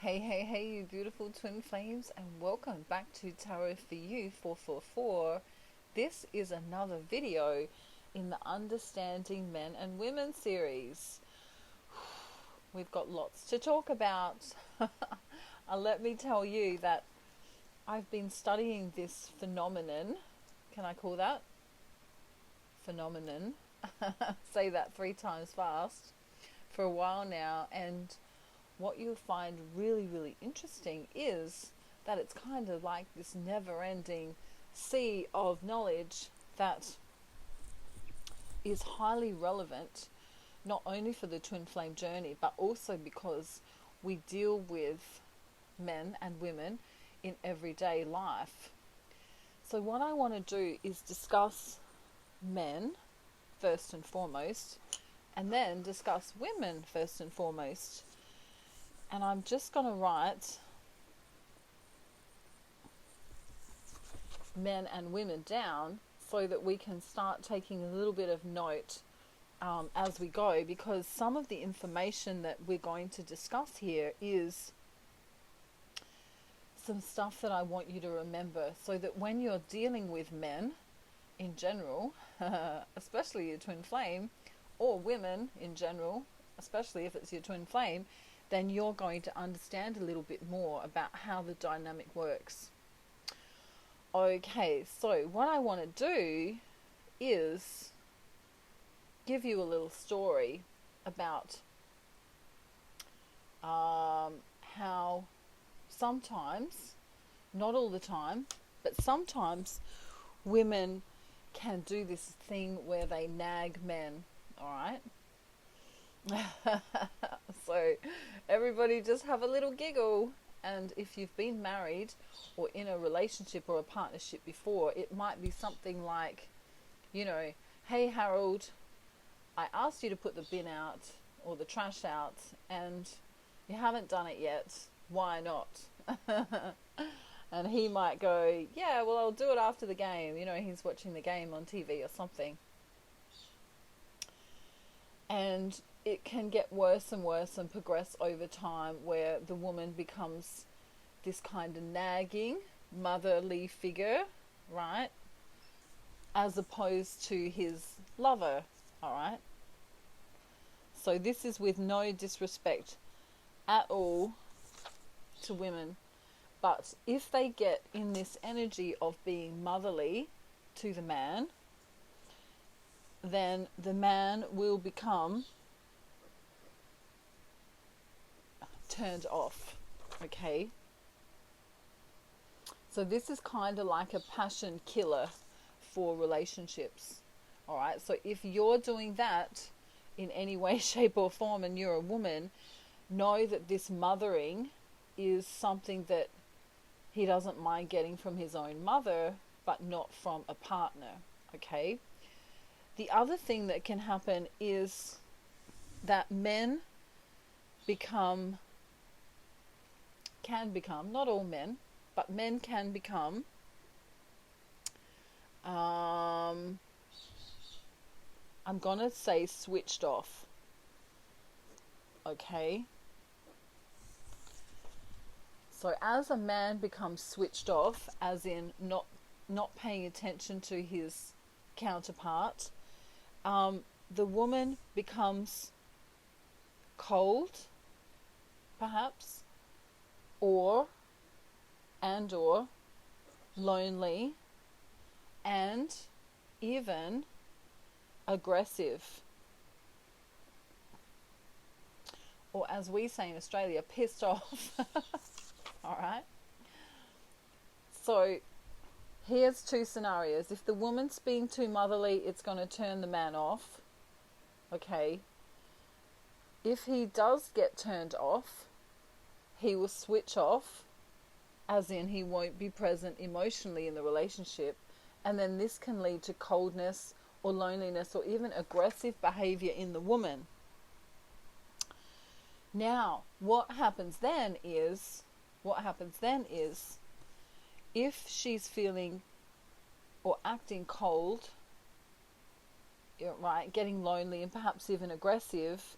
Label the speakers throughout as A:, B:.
A: Hey, you beautiful twin flames, and welcome back to Tarot for You 444. This is another video in the Understanding Men and Women series. We've got lots to talk about. Let me tell you that I've been studying this phenomenon. Can I call that? Phenomenon. Say that 3 times fast. For a while now, and what you'll find really, really interesting is that it's kind of like this never-ending sea of knowledge that is highly relevant, not only for the twin flame journey, but also because we deal with men and women in everyday life. So what I want to do is discuss men first and foremost, and then discuss women first and foremost. And I'm just going to write men and women down so that we can start taking a little bit of note as we go, because some of the information that we're going to discuss here is some stuff that I want you to remember, so that when you're dealing with men in general, especially your twin flame, or women in general, especially if it's your twin flame, then you're going to understand a little bit more about how the dynamic works. Okay, so what I want to do is give you a little story about how sometimes, not all the time, but sometimes women can do this thing where they nag men, alright? So everybody just have a little giggle, and if you've been married or in a relationship or a partnership before, it might be something like, hey Harold, I asked you to put the bin out or the trash out and you haven't done it yet, why not? And he might go, yeah, well, I'll do it after the game. He's watching the game on TV or something. And it can get worse and worse and progress over time, where the woman becomes this kind of nagging, motherly figure, right? As opposed to his lover, alright? So this is with no disrespect at all to women. But if they get in this energy of being motherly to the man, then the man will become turned off, okay? So this is kind of like a passion killer for relationships, all right? So if you're doing that in any way, shape or form, and you're a woman, know that this mothering is something that he doesn't mind getting from his own mother, but not from a partner, okay? The other thing that can happen is that men can become, not all men, but men can become I'm going to say switched off, okay? So as a man becomes switched off, as in not paying attention to his counterpart, the woman becomes cold, perhaps, or lonely, and even aggressive, or as we say in Australia, pissed off. All right. So here's 2 scenarios. If the woman's being too motherly, it's going to turn the man off. Okay. If he does get turned off, he will switch off, as in he won't be present emotionally in the relationship. And then this can lead to coldness or loneliness or even aggressive behavior in the woman. Now, what happens then is, if she's feeling or acting cold, right, getting lonely and perhaps even aggressive,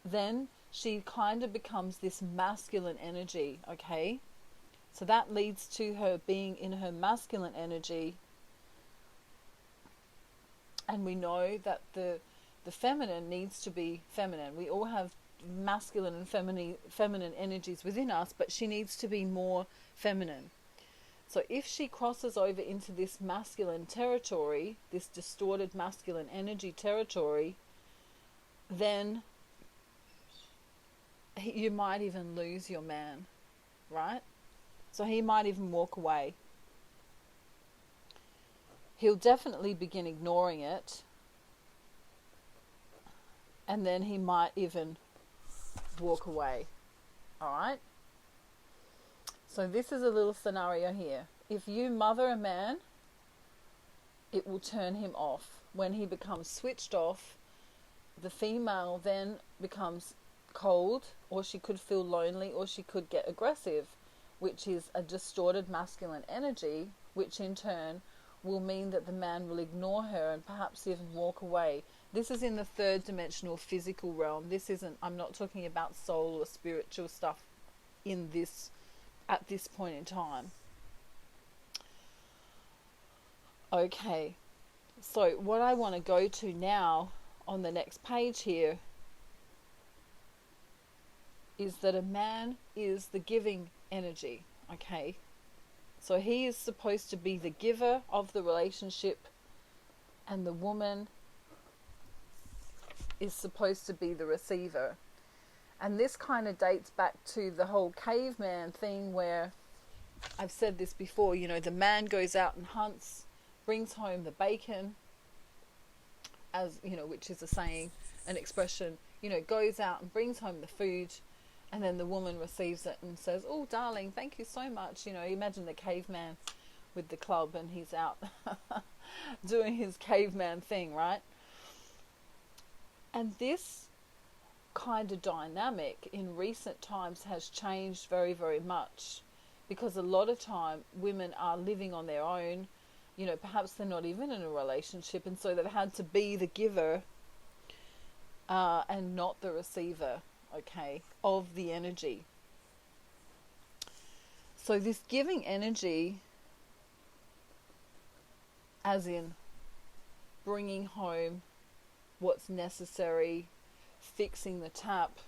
A: then she kind of becomes this masculine energy, okay? So that leads to her being in her masculine energy. And we know that the feminine needs to be feminine. We all have masculine and feminine energies within us, but she needs to be more feminine. So if she crosses over into this masculine territory, this distorted masculine energy territory, then you might even lose your man, right? So he might even walk away. He'll definitely begin ignoring it, and then he might even walk away. All right? So this is a little scenario here. If you mother a man, it will turn him off. When he becomes switched off, the female then becomes cold, or she could feel lonely, or she could get aggressive, which is a distorted masculine energy, which in turn will mean that the man will ignore her and perhaps even walk away. This is in the third dimensional physical realm. This isn't, I'm not talking about soul or spiritual stuff in this, at this point in time. Okay, so what I want to go to now on the next page here is that a man is the giving energy, okay? So he is supposed to be the giver of the relationship, and the woman is supposed to be the receiver. And this kind of dates back to the whole caveman thing, where I've said this before, you know, the man goes out and hunts, brings home the bacon, as you know, which is a saying, an expression, you know, goes out and brings home the food, and then the woman receives it and says, "Oh, darling, thank you so much." You know, imagine the caveman with the club, and he's out doing his caveman thing, right? And this kind of dynamic in recent times has changed very, very much, because a lot of time women are living on their own. You know, perhaps they're not even in a relationship, and so they've had to be the giver and not the receiver, okay, of the energy. So this giving energy, as in bringing home what's necessary, fixing the tap,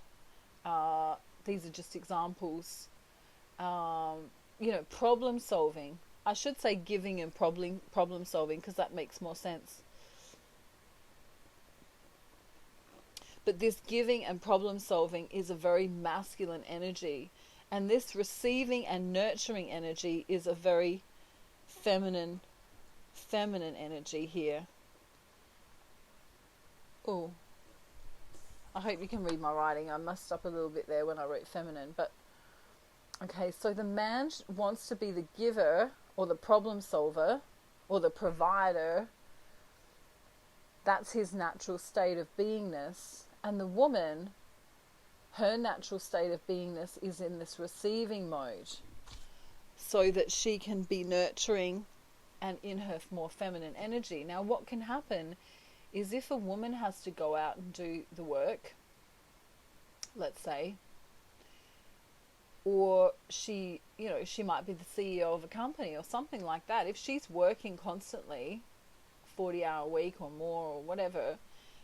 A: these are just examples, you know, problem solving. I should say giving and problem solving, because that makes more sense. But this giving and problem solving is a very masculine energy, and this receiving and nurturing energy is a very feminine energy here. Oh, I hope you can read my writing. I messed up a little bit there when I wrote feminine, but okay, so the man wants to be the giver, or the problem solver, or the provider. That's his natural state of beingness. And the woman, her natural state of beingness is in this receiving mode, so that she can be nurturing and in her more feminine energy. Now, what can happen is if a woman has to go out and do the work, let's say, or she, you know, she might be the CEO of a company or something like that. If she's working constantly, 40-hour week or more or whatever,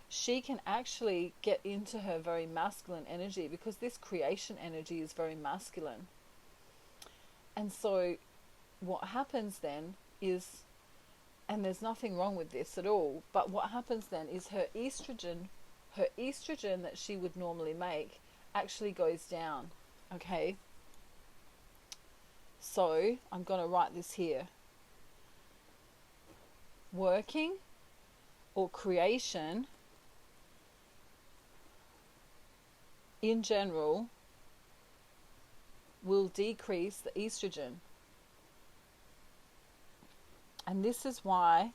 A: she can actually get into her very masculine energy, because this creation energy is very masculine. And so what happens then is, and there's nothing wrong with this at all, but what happens then is her estrogen that she would normally make actually goes down, okay? So I'm going to write this here. Working or creation in general will decrease the estrogen. And this is why,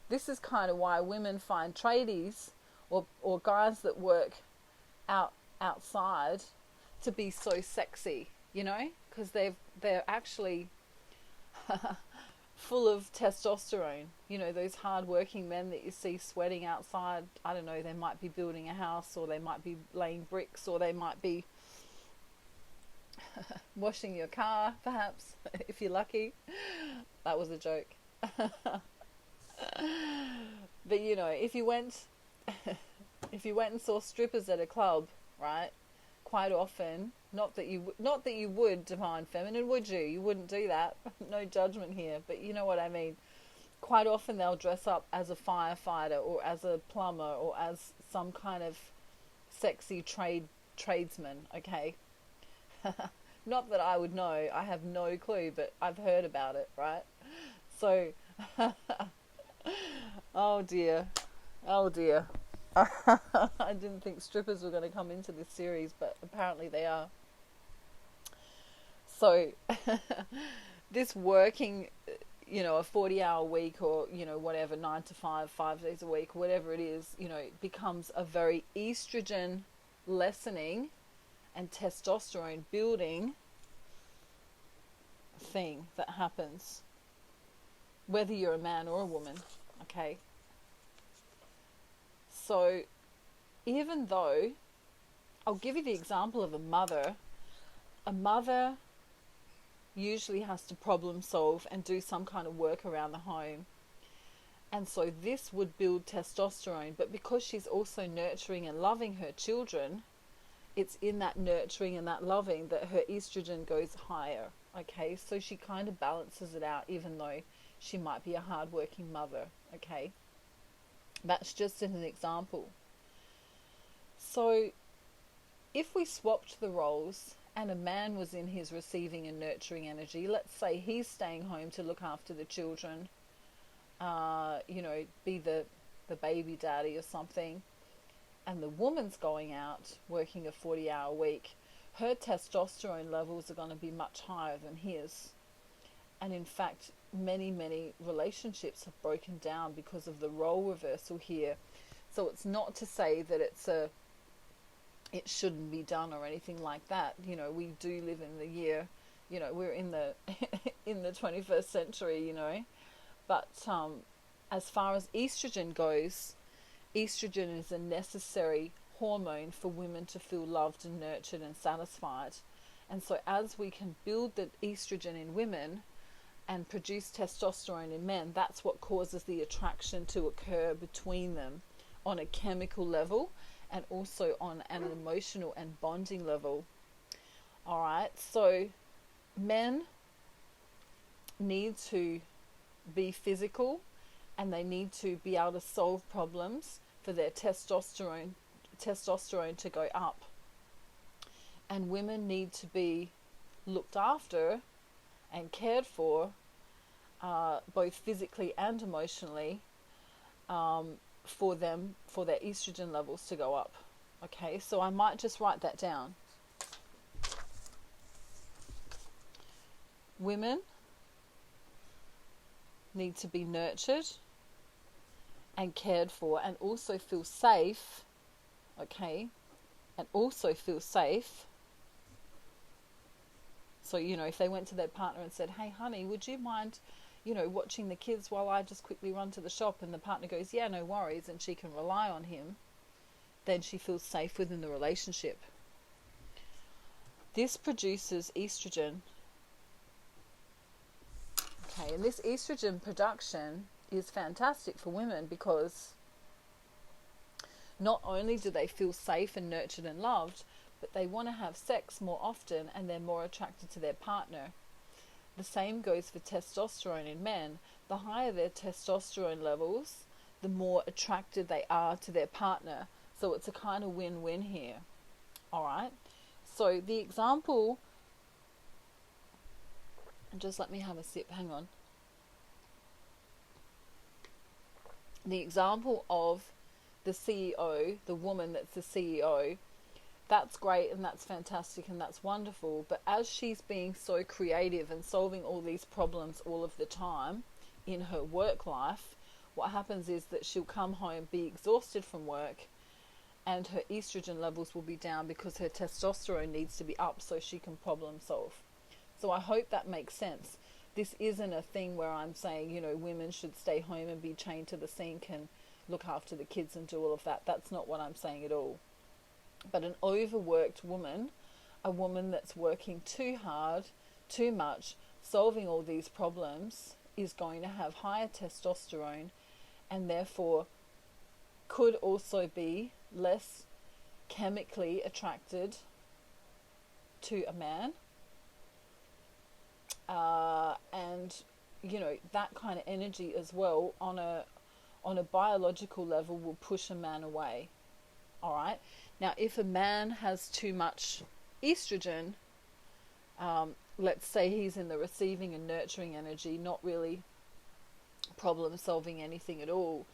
A: this is kind of why women find tradies or guys that work outside to be so sexy, you know, because they're actually full of testosterone. You know, those hard-working men that you see sweating outside. I don't know, they might be building a house, or they might be laying bricks, or they might be washing your car, perhaps, if you're lucky. That was a joke. But you know, if you went and saw strippers at a club, right? Quite often, not that you would, Divine Feminine, would you? You wouldn't do that. No judgment here, but you know what I mean. Quite often they'll dress up as a firefighter, or as a plumber, or as some kind of sexy tradesman, okay? Not that I would know, I have no clue, but I've heard about it, right? So, oh dear. I didn't think strippers were going to come into this series, but apparently they are. So, this working, you know, a 40-hour week, or, you know, whatever, 9 to 5, 5 days a week, whatever it is, you know, becomes a very estrogen lessening and testosterone building thing that happens, whether you're a man or a woman, okay? So, even though, I'll give you the example of a mother usually has to problem solve and do some kind of work around the home. And so this would build testosterone, but because she's also nurturing and loving her children, it's in that nurturing and that loving that her estrogen goes higher, okay? So she kind of balances it out, even though she might be a hard-working mother, okay? That's just an example. So if we swapped the roles and a man was in his receiving and nurturing energy, let's say he's staying home to look after the children, you know, be the baby daddy or something, and the woman's going out working a 40-hour week, her testosterone levels are going to be much higher than his. And in fact, many relationships have broken down because of the role reversal here. So it's not to say that it shouldn't be done or anything like that. You know, we do live in the year, you know, we're in the in the 21st century, you know. But as far as estrogen goes, estrogen is a necessary hormone for women to feel loved and nurtured and satisfied. And so as we can build the estrogen in women and produce testosterone in men, that's what causes the attraction to occur between them on a chemical level, and also on an emotional and bonding level. All right, so men need to be physical, and they need to be able to solve problems for their testosterone to go up. And women need to be looked after and cared for, both physically and emotionally, for their estrogen levels to go up. Okay, so I might just write that down. Women need to be nurtured and cared for, and also feel safe. Okay, and also feel safe. So, you know, if they went to their partner and said, "Hey honey, would you mind, you know, watching the kids while I just quickly run to the shop?" And the partner goes, "Yeah, no worries," and she can rely on him, then she feels safe within the relationship. This produces estrogen. Okay, and this estrogen production is fantastic for women, because not only do they feel safe and nurtured and loved, but they want to have sex more often, and they're more attracted to their partner. The same goes for testosterone in men. The higher their testosterone levels, the more attracted they are to their partner. So it's a kind of win-win here. All right. So the example, and just let me have a sip, hang on. The example of the CEO, the woman that's the CEO, that's great and that's fantastic and that's wonderful. But as she's being so creative and solving all these problems all of the time in her work life, what happens is that she'll come home, be exhausted from work, and her estrogen levels will be down because her testosterone needs to be up so she can problem solve. So I hope that makes sense. this isn't a thing where I'm saying, you know, women should stay home and be chained to the sink and look after the kids and do all of that. That's not what I'm saying at all. But an overworked woman, a woman that's working too hard, too much, solving all these problems, is going to have higher testosterone and therefore could also be less chemically attracted to a man. And, you know, that kind of energy as well on a biological level will push a man away. All right. Now, if a man has too much estrogen, let's say he's in the receiving and nurturing energy, not really problem solving anything at all,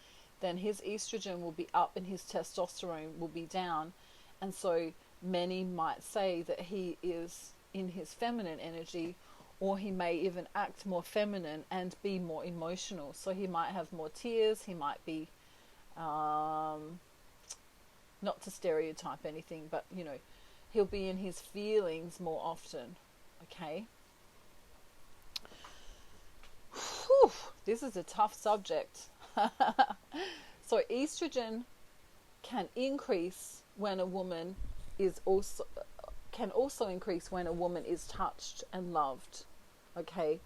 A: then his estrogen will be up and his testosterone will be down. And so many might say that he is in his feminine energy, or he may even act more feminine and be more emotional. So he might have more tears, he might be, not to stereotype anything, but, you know, he'll be in his feelings more often, okay? Whew, this is a tough subject. So estrogen can increase when a woman is also increase when a woman is touched and loved. Okay,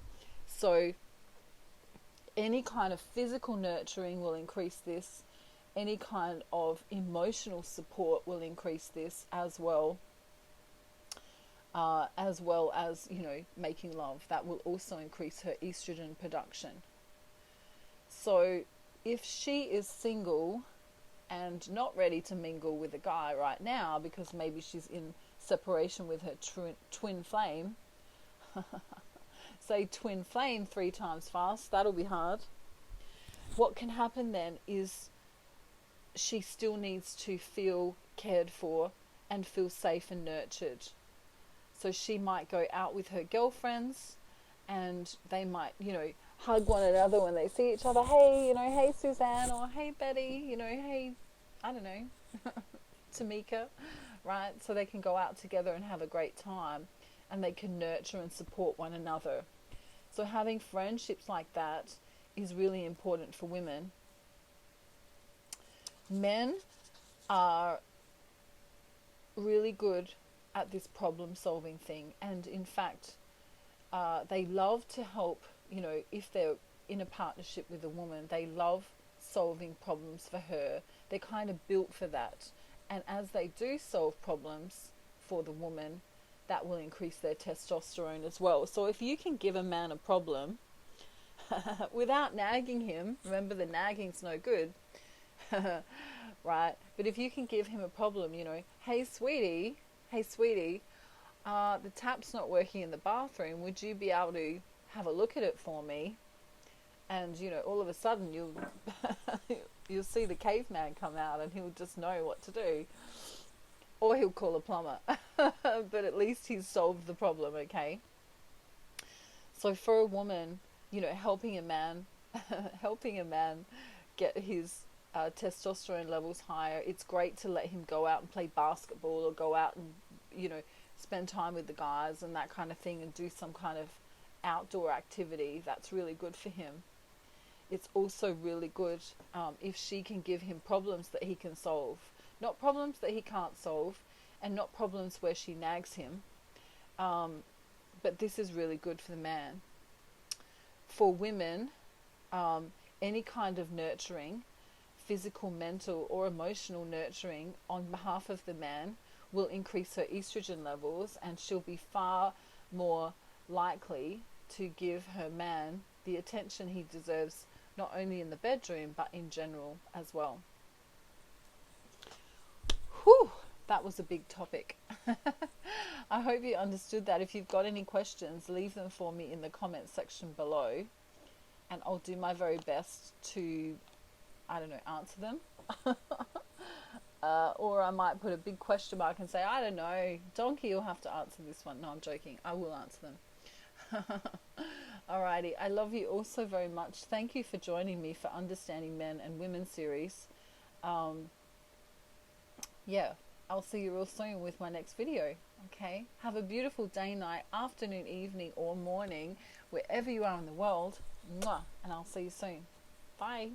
A: so any kind of physical nurturing will increase this. Any kind of emotional support will increase this as well as, you know, making love. That will also increase her estrogen production. So if she is single and not ready to mingle with a guy right now because maybe she's in separation with her twin flame, say twin flame 3 times fast, that'll be hard. What can happen then is she still needs to feel cared for and feel safe and nurtured. So she might go out with her girlfriends and they might, you know, hug one another when they see each other. Hey, you know, hey Suzanne, or hey Betty, you know, hey, I don't know, Tamika, right? So they can go out together and have a great time and they can nurture and support one another. So having friendships like that is really important for women. Men are really good at this problem solving thing, and in fact they love to help, you know, if they're in a partnership with a woman, they love solving problems for her. They're kind of built for that, and as they do solve problems for the woman, that will increase their testosterone as well. So if you can give a man a problem without nagging him, remember the nagging's no good, right? But if you can give him a problem, you know, hey sweetie, the tap's not working in the bathroom, would you be able to have a look at it for me? And, you know, all of a sudden you'll see the caveman come out and he'll just know what to do. Or he'll call a plumber. But at least he's solved the problem, okay? So for a woman, you know, helping a man get his testosterone levels higher, it's great to let him go out and play basketball or go out and, you know, spend time with the guys and that kind of thing and do some kind of outdoor activity. That's really good for him. It's also really good if she can give him problems that he can solve. Not problems that he can't solve, and not problems where she nags him. But this is really good for the man. For women, any kind of nurturing, physical, mental, or emotional nurturing on behalf of the man will increase her estrogen levels, and she'll be far more likely to give her man the attention he deserves, not only in the bedroom, but in general as well. Whew, that was a big topic. I hope you understood that. If you've got any questions, leave them for me in the comment section below, and I'll do my very best to, I don't know, answer them. Or I might put a big question mark and say, I don't know, Donkey, you'll have to answer this one. No, I'm joking. I will answer them. Alrighty, I love you all so very much. Thank you for joining me for Understanding Men and Women series. Yeah, I'll see you real soon with my next video. Okay, have a beautiful day, night, afternoon, evening, or morning, wherever you are in the world. Mwah, and I'll see you soon. Bye.